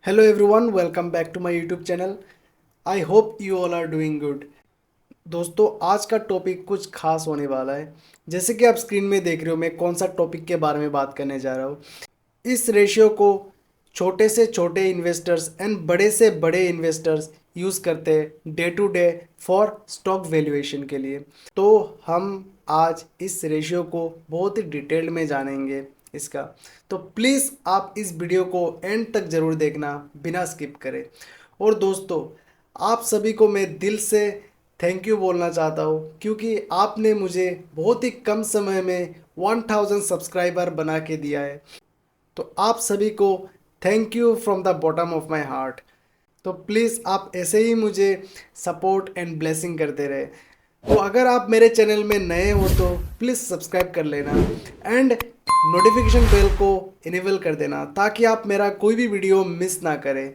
Hello everyone, welcome back to my YouTube channel. I hope you all are doing good. दोस्तों आज का topic कुछ खास होने वाला है। जैसे कि आप स्क्रीन में देख रहे हो मैं कौन सा टॉपिक के बारे में बात करने जा रहा हूँ। इस रेशियो को छोटे से छोटे इन्वेस्टर्स एंड बड़े से बड़े इन्वेस्टर्स यूज़ करते हैं day to day for stock valuation के लिए। तो हम आज इस रेशियो को बहुत ही डिटेल्ड में जानेंगे इसका। तो प्लीज़ आप इस वीडियो को एंड तक ज़रूर देखना बिना स्किप करें। और दोस्तों आप सभी को मैं दिल से थैंक यू बोलना चाहता हूँ क्योंकि आपने मुझे बहुत ही कम समय में 1000 सब्सक्राइबर बना के दिया है। तो आप सभी को thank you from the bottom of my heart. तो प्लीज़ आप ऐसे ही मुझे सपोर्ट एंड ब्लेसिंग करते रहे। तो अगर आप मेरे चैनल में नए हो तो प्लीज़ सब्सक्राइब कर लेना एंड नोटिफिकेशन बेल को इनेबल कर देना ताकि आप मेरा कोई भी वीडियो मिस ना करें।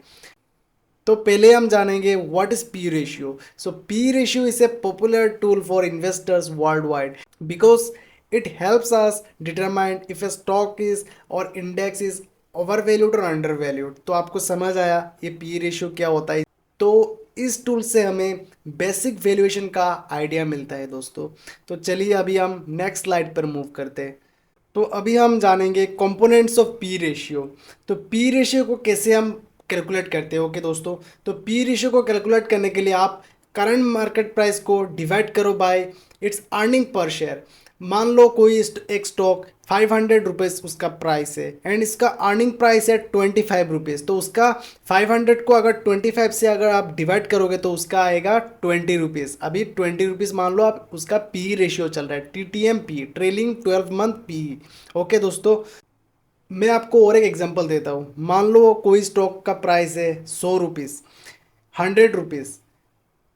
तो पहले हम जानेंगे what is P ratio. So P ratio is a popular tool for investors world wide because it helps us determine if a stock is और इंडेक्स इज ओवर वैल्यूड और अंडर वैल्यूड। तो आपको समझ आया ये पी रेशियो क्या होता है। तो इस टूल से हमें बेसिक वैल्यूएशन का आइडिया मिलता है दोस्तों। तो चलिए अभी हम नेक्स्ट स्लाइड पर मूव करते हैं। तो अभी हम जानेंगे कंपोनेंट्स ऑफ पी रेशियो। तो पी रेशियो को कैसे हम कैलकुलेट करते हैं। ओके दोस्तों, तो पी रेशियो को कैलकुलेट करने के लिए आप करंट मार्केट प्राइस को डिवाइड करो bye it's earning per share. मान लो कोई एक स्टॉक 500 रुपीज़ उसका प्राइस है एंड इसका अर्निंग प्राइस है 25 रुपीज़। तो उसका 500 को अगर 25 से अगर आप डिवाइड करोगे तो उसका आएगा 20 रुपीज़। अभी 20 रुपीज़ मान लो आप उसका पी रेशियो चल रहा है, TTM P, trailing 12 month P. Okay दोस्तों, मैं आपको और एक एग्जांपल देता हूँ। मान लो कोई स्टॉक का प्राइस है 100 रुपीज़, 100 रुपीज़।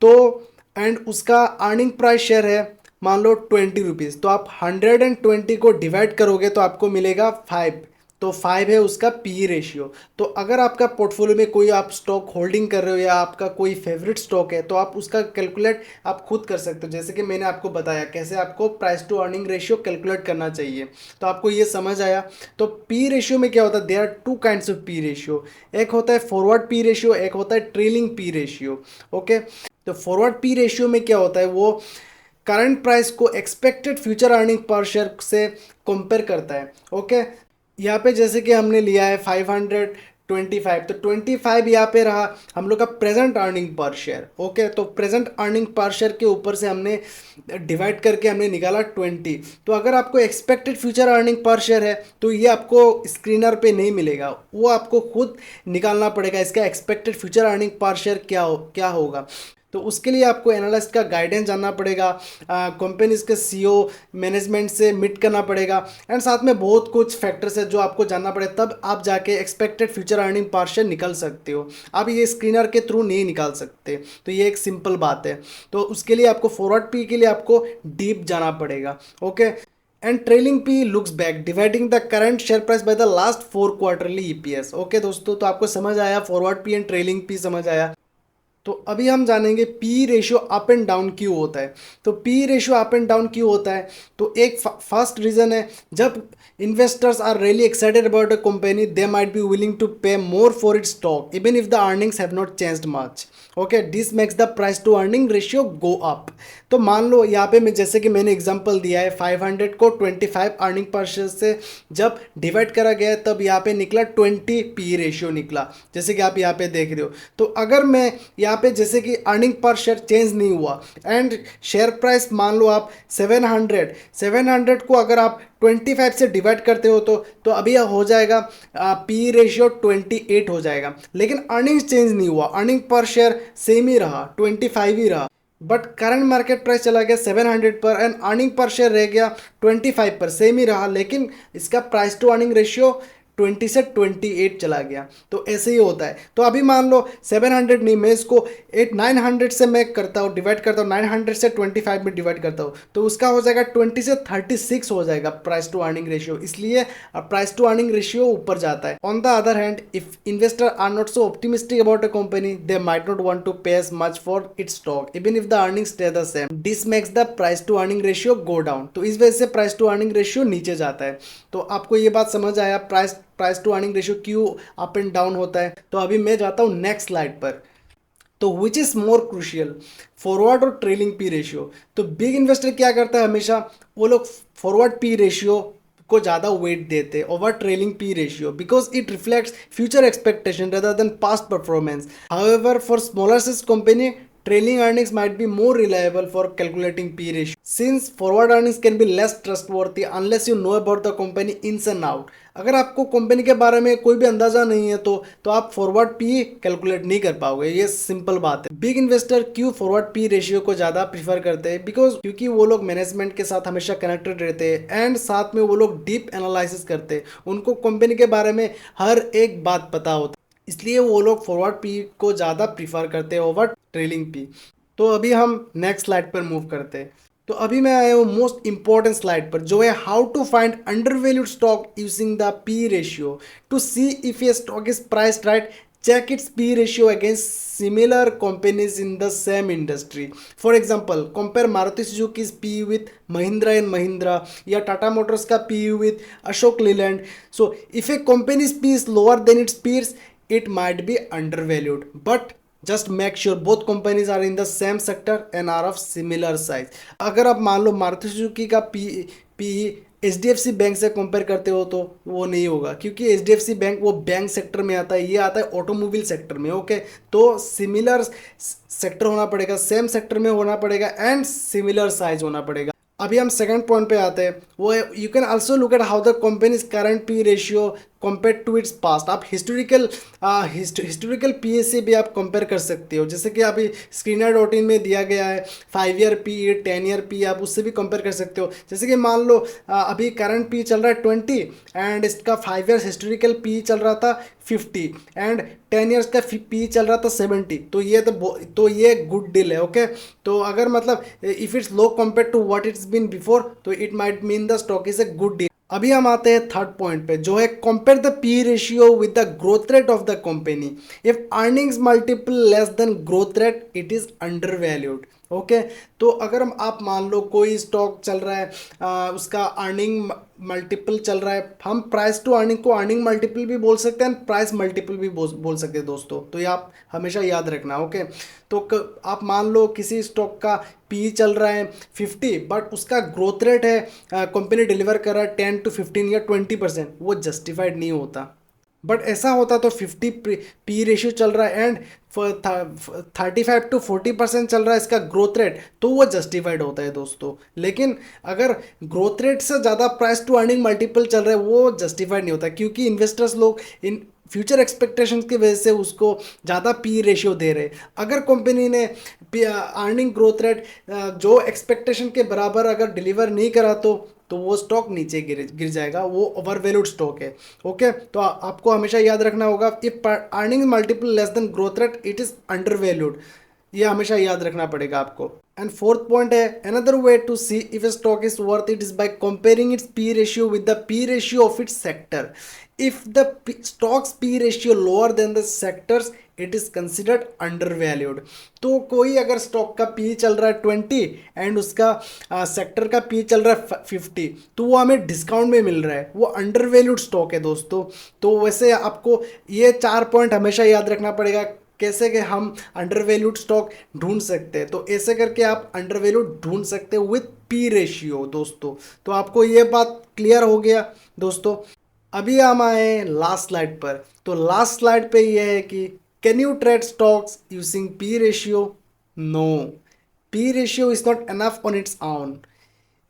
तो एंड उसका अर्निंग प्राइस शेयर है मान लो 20 रुपीज़। तो आप 120 को डिवाइड करोगे तो आपको मिलेगा 5। तो 5 है उसका पी रेशियो। तो अगर आपका पोर्टफोलियो में कोई आप स्टॉक होल्डिंग कर रहे हो या आपका कोई फेवरेट स्टॉक है तो आप उसका कैलकुलेट आप खुद कर सकते हो। जैसे कि मैंने आपको बताया कैसे आपको price to earning ratio calculate करना चाहिए। तो आपको ये समझ आया। तो पी रेशियो में क्या होता है, there are two kinds of P ratio. एक होता है फॉरवर्ड पी रेशियो, एक होता है ट्रेलिंग पी रेशियो। ओके, तो फॉरवर्ड पी रेशियो में क्या होता है, वो करंट प्राइस को expected future earning per share से कंपेयर करता है। ओके, यहाँ पे जैसे कि हमने लिया है 525, तो 25 यहाँ पे रहा हम लोग का present earning per share. Okay, तो प्रेजेंट अर्निंग पर शेयर के ऊपर से हमने डिवाइड करके हमने निकाला 20। तो अगर आपको expected future earning per share है तो ये आपको स्क्रीनर पे नहीं मिलेगा, वो आपको खुद निकालना पड़ेगा इसका expected future earning per share क्या होगा। तो उसके लिए आपको एनालिस्ट का गाइडेंस जानना पड़ेगा, कंपनीज के सीईओ मैनेजमेंट से मीट करना पड़ेगा एंड साथ में बहुत कुछ फैक्टर्स है जो आपको जानना पड़ेगा, तब आप जाके expected future earning per share निकल सकते हो। आप ये स्क्रीनर के थ्रू नहीं निकाल सकते। तो ये एक सिंपल बात है। तो उसके लिए आपको फॉरवर्ड पी के लिए आपको डीप जाना पड़ेगा। Okay, and trailing P looks back dividing the current share price by the last 4 quarterly EPS. Okay दोस्तों, तो आपको समझ आया forward P and trailing P समझ आया। तो अभी हम जानेंगे P ratio up and down क्यों होता है। तो P ratio up and down क्यों होता है, तो एक फर्स्ट रीजन है जब investors are really excited about a company they might be willing to pay more for its stock even if the earnings have not changed much. Okay, this makes the price to earning ratio go up. तो मान लो यहाँ पे मैं जैसे कि मैंने example दिया है 500 को 25 अर्निंग पर शेयर से जब डिवाइड करा गया तब यहाँ पे निकला 20 पी रेशियो निकला, जैसे कि आप यहाँ पे देख रहे हो। तो अगर मैं यहाँ पे जैसे कि अर्निंग पर शेयर चेंज नहीं हुआ एंड शेयर प्राइस मान लो आप 700 को अगर आप 25 से डिवाइड करते हो तो अभी हो जाएगा पी रेशियो 28 हो जाएगा। लेकिन अर्निंग्स चेंज नहीं हुआ, अर्निंग पर शेयर सेम ही रहा, 25 ही रहा। बट करंट मार्केट प्राइस चला गया 700 पर एंड अर्निंग पर शेयर रह गया 25 पर, सेम ही रहा, लेकिन इसका प्राइस टू अर्निंग रेशियो 20 से 28 चला गया। तो ऐसे ही होता है। तो अभी मान लो 700 नहीं, मैं इसको 900 से मैं करता हूँ, डिवाइड करता हूँ, 900 से 25 में डिवाइड करता हूँ तो उसका हो जाएगा 20 से 36 हो जाएगा प्राइस टू अर्निंग रेशियो। इसलिए प्राइस टू अर्निंग रेशियो ऊपर जाता है। On the other hand if investor are not so optimistic about a company they might not want to pay as much for its stock even if the earning stay the same, this makes the price to earning ratio go down. तो इस वजह से price to earning ratio नीचे जाता है। तो आपको ये बात समझ आया price price to earning ratio क्यों अप एंड डाउन होता है। तो अभी मैं जाता हूँ नेक्स्ट स्लाइड पर। तो which is more crucial, forward और ट्रेलिंग पी रेशियो। तो बिग इन्वेस्टर क्या करता है, हमेशा वो लोग फॉरवर्ड पी रेशियो को ज़्यादा वेट देते हैं over trailing P ratio because it reflects future expectation rather than past performance. However, for smaller size company, trailing earnings might be more reliable for calculating P ratio. Since forward earnings can be less trustworthy unless you know about the company ins and out. अगर आपको company के बारे में कोई भी अंदाजा नहीं है तो आप फॉरवर्ड पी कैलकुलेट नहीं कर पाओगे, ये सिंपल बात है। बिग इन्वेस्टर क्यों फॉरवर्ड पी रेशियो को ज़्यादा प्रीफर करते हैं, बिकॉज क्योंकि वो लोग मैनेजमेंट के साथ हमेशा कनेक्टेड रहते हैं एंड साथ में वो लोग डीप एनालिसिस करते हैं, उनको कंपनी के बारे में हर एक बात पता होता है, इसलिए वो लोग फॉरवर्ड पी को ज़्यादा प्रीफर करते हैं ओवर ट्रेलिंग पी। तो अभी हम नेक्स्ट स्लाइड पर मूव करते हैं। तो अभी मैं आया हूँ मोस्ट इंपॉर्टेंट स्लाइड पर, जो है how to find undervalued stock using the P ratio to see if a stock is priced right. Check its P ratio against similar companies in the same industry. For example, compare Maruti Suzuki's PE with Mahindra and Mahindra या Tata Motors का PE with Ashok Leyland. So, if a company's P is lower than its peers, it might be undervalued. But just make sure both companies are in the same sector and are of similar size. अगर आप मान लो Maruti Suzuki का PE HDFC bank से compare करते हो तो वो नहीं होगा, क्योंकि HDFC बैंक वो बैंक सेक्टर में आता है, ये आता है ऑटोमोबाइल सेक्टर में। ओके, तो सिमिलर सेक्टर होना पड़ेगा, सेम सेक्टर में होना पड़ेगा एंड सिमिलर साइज होना पड़ेगा। अभी हम सेकंड पॉइंट पे आते हैं, वो है you can also look at how the company's current P ratio compare to its past. आप हिस्टोरिकल पी से भी आप कंपेयर कर सकते हो, जैसे कि अभी screener.in में दिया गया है 5 ईयर पी, 10 ईयर पी, आप उससे भी कंपेयर कर सकते हो। जैसे कि मान लो अभी करंट पी चल रहा है 20 एंड इसका 5 ईयर्स हिस्टोरिकल पी चल रहा था 50 एंड 10 ईयर्स का पी चल रहा था 70। तो ये गुड डील है। ओके, तो अगर मतलब if it's low compare to what it's been before, तो it might mean the stock is a good deal. अभी हम आते हैं थर्ड पॉइंट पे, जो है compare the P ratio with the growth rate of the company. If earnings multiple less than growth rate, it is undervalued. Okay, तो अगर आप मान लो कोई स्टॉक चल रहा है उसका अर्निंग मल्टीपल चल रहा है, हम प्राइस टू अर्निंग को अर्निंग मल्टीपल भी बोल सकते हैं, प्राइस मल्टीपल भी बोल सकते हैं दोस्तों, तो ये आप हमेशा याद रखना। ओके, तो आप मान लो किसी स्टॉक का पी चल रहा है 50 बट उसका ग्रोथ रेट है कंपनी डिलीवर कर रहा है 10 to 15 या 20%, वो जस्टिफाइड नहीं होता। बट ऐसा होता तो 50 पी रेशियो चल रहा है एंड 35 to 40% चल रहा है इसका ग्रोथ रेट, तो वो जस्टिफाइड होता है दोस्तों। लेकिन अगर ग्रोथ रेट से ज़्यादा प्राइस टू अर्निंग मल्टीपल चल रहा है, वो जस्टिफाइड नहीं होता, क्योंकि इन्वेस्टर्स लोग इन फ्यूचर एक्सपेक्टेशंस की वजह से उसको ज़्यादा पी रेशियो दे रहे। अगर कंपनी ने अर्निंग ग्रोथ रेट जो एक्सपेक्टेशन के बराबर अगर डिलीवर नहीं करा तो वो स्टॉक नीचे गिर जाएगा, वो ओवर वैल्यूड स्टॉक है। ओके, तो आपको हमेशा याद रखना होगा, if earning multiple less than growth rate, it is under, ये हमेशा याद रखना पड़ेगा आपको। एंड फोर्थ पॉइंट है, another way to see if a stock is worth it is by comparing its P ratio with the P ratio of its sector. If the stock's P ratio lower than the sector's, it is considered undervalued. तो कोई अगर stock का P चल रहा है 20 and उसका sector का P चल रहा है 50, तो वो हमें डिस्काउंट में मिल रहा है, वो अंडरवैल्यूड स्टॉक है दोस्तों। तो वैसे आपको ये 4 पॉइंट हमेशा याद रखना पड़ेगा, कैसे कि हम अंडरवैल्यूड स्टॉक ढूंढ सकते हैं। तो ऐसे करके आप अंडरवैल्यूड ढूंढ सकते हो विथ पी रेशियो दोस्तों। तो आपको ये बात क्लियर हो गया दोस्तों। अभी हम आए लास्ट स्लाइड पर। तो लास्ट स्लाइड पे ये है कि can you trade stocks using P ratio? No, P ratio is not enough on its own.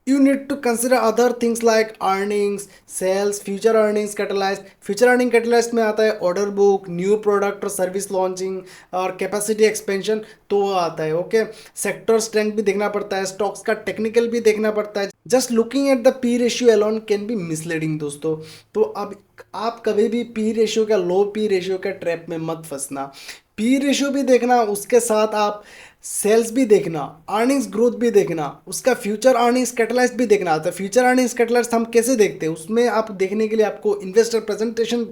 You need to consider other things like earnings, sales, future earnings catalyzed. Future earning catalyzed में आता है order book, new product और service launching और capacity expansion, तो वो आता है। Okay, sector strength भी देखना पड़ता है, स्टॉक्स का टेक्निकल भी देखना पड़ता है। Just looking at the P ratio alone can be misleading दोस्तों। तो अब आप कभी भी पी रेशियो का लो पी रेशियो का ट्रैप में मत फंसना। पी रेशियो भी देखना, उसके साथ आप सेल्स भी देखना, अर्निंग्स ग्रोथ भी देखना, उसका फ्यूचर अर्निंग्स कैटलाइज्ड भी देखना। तो फ्यूचर अर्निंग्स कैटलाइज्ड हम कैसे देखते हैं, उसमें आप देखने के लिए आपको इन्वेस्टर प्रेजेंटेशन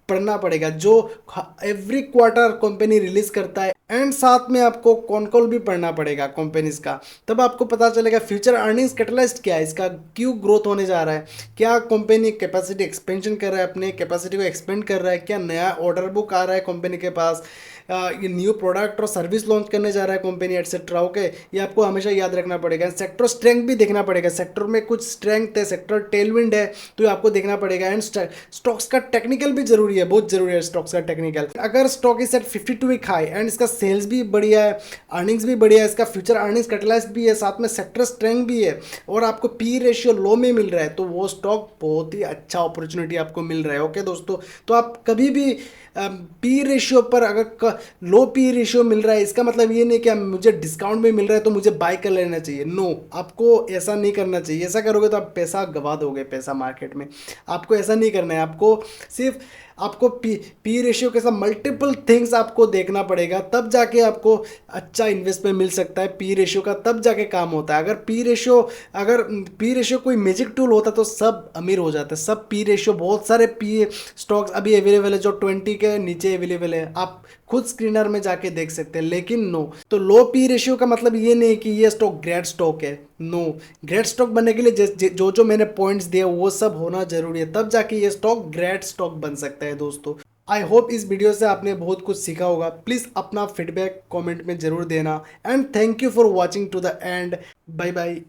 पढ़ना पड़ेगा, जो एवरी क्वार्टर कंपनी रिलीज करता है, एंड साथ में आपको कॉन कॉल भी पढ़ना पड़ेगा कंपनीज का। तब आपको पता चलेगा फ्यूचर अर्निंग्स कैटलाइस्ट क्या है, इसका क्यों ग्रोथ होने जा रहा है, क्या कंपनी कैपेसिटी एक्सपेंशन कर रहा है, अपने कैपेसिटी को एक्सपेंड कर रहा है, क्या नया ऑर्डर बुक आ रहा है कंपनी के पास, ये न्यू प्रोडक्ट और सर्विस लॉन्च करने जा रहा है कंपनी एटसेट्रा। ओके, ये आपको हमेशा याद रखना पड़ेगा। सेक्टर स्ट्रेंथ भी देखना पड़ेगा, सेक्टर में कुछ स्ट्रेंथ है, सेक्टर टेलविंड है, तो ये आपको देखना पड़ेगा। एंड स्टॉक्स का टेक्निकल भी जरूरी है, बहुत जरूरी है स्टॉक्स का टेक्निकल। अगर stock is at 52 week high and इसका सेल्स भी बढ़िया है, अर्निंग्स भी बढ़िया है, इसका फ्यूचर अर्निंग्स कैटलाइज्ड भी है, साथ में सेक्टर स्ट्रेंथ भी है, और आपको पी रेशियो लो में मिल रहा है, तो वो स्टॉक बहुत ही अच्छा अपॉर्चुनिटी आपको मिल रहा है। ओके दोस्तों, तो आप कभी भी पी रेशियो पर अगर लो पी रेशियो मिल रहा है, इसका मतलब ये नहीं कि मुझे डिस्काउंट में मिल रहा है तो मुझे बाय कर लेना चाहिए। नो, आपको ऐसा नहीं करना चाहिए। ऐसा करोगे तो आप पैसा गवा दोगे, पैसा मार्केट में। आपको ऐसा नहीं करना है। आपको सिर्फ आपको पी रेशियो के साथ मल्टीपल थिंग्स आपको देखना पड़ेगा, तब जाके आपको अच्छा इन्वेस्टमेंट मिल सकता है। पी रेशियो का तब जाके काम होता है। अगर पी रेशियो कोई मैजिक टूल होता तो सब अमीर हो जाते। सब पी रेशियो, बहुत सारे पी स्टॉक्स अभी अवेलेबल है जो 20 के नीचे अवेलेबल है, आप खुद स्क्रीनर में जाके देख सकते हैं। लेकिन नो, तो लो पी रेशियो का मतलब ये नहीं कि ये स्टॉक ग्रेट स्टॉक है। नो, ग्रेट स्टॉक बनने के लिए जो जो मैंने पॉइंट्स दिए वो सब होना जरूरी है, तब जाके ये स्टॉक ग्रेट स्टॉक बन सकता है दोस्तों। आई होप इस वीडियो से आपने बहुत कुछ सीखा होगा। प्लीज़ अपना फीडबैक कमेंट में जरूर देना, and thank you for watching to the end. Bye bye.